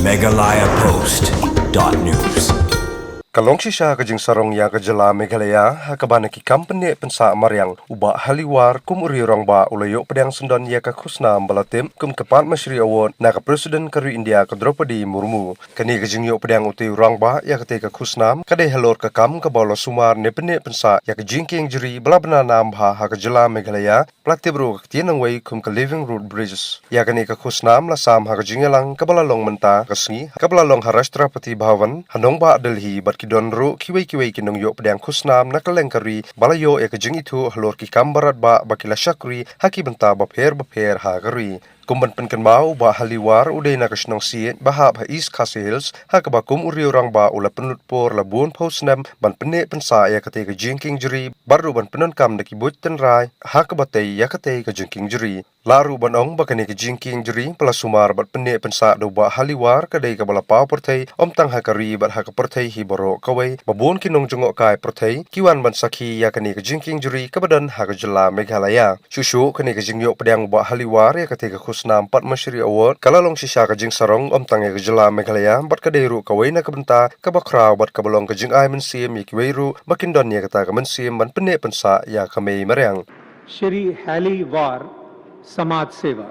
Meghalaya Post.news. Kalong sisya kajing sarong ya kajala Meghalaya hakabana ki kampanye pensa maryang uba haliwar kum uri orang ba ulayo pedang sundan ya ka khusna balatim kum kapat masri award na ka presiden karu India ka Draupadi Murmu kani kajing yo pedang uti orang ba ya ka te ka khusnam kadai halor ka kam ka bawla sumar ne pene pensa ya ka jingking juri balabna nam ha kajala Meghalaya plaktibru ka tienang wei kum ka living road bridges ya kani ka khusnam la sam ha kajing lang ka balalong menta ka sngi ka balalong Rashtrapati Bhavan hanong ba Delhi Don ru kiwai kinong yo pedang khusnam nakaleng kari balayo e kajing itu halor ki kambarat ba bakila syakri haki benta bapher ha kari kumban penkan mau ba haliwar udai na kasnong siet bahab ha East Khasi Hills hakabakum uri orang ba ula penut por labun posnam ban pene pensa ya kate ka jingking juri baru ban penun kam daki butten rai hakabatei ya kate ka jingking juri laru ban ong bakane ka jingking juri pala sumar bat pene pensa do ba haliwar kadai ka bala pau pertei om tang hakari bat hakapertei hiboro kawai babun kinong jungok kai pertei kiwan ban sakhi ya kane ka jingking juri kabadan hakajala Meghalaya shushu kane ka jingyo pedang ba haliwar ya kate ka khusnam pat masri award kalalong sisya ka jing sarong om tang ya kajala Meghalaya bat kadairu kawai na kabenta kabakraw bat kabalong ka jing ai mensim ya kiwairu bakindon ya kata ka mensim ban pene pensa ya kamei maryang Shri हैलीवार समाज सेवा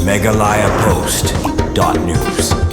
Meghalaya Post.news.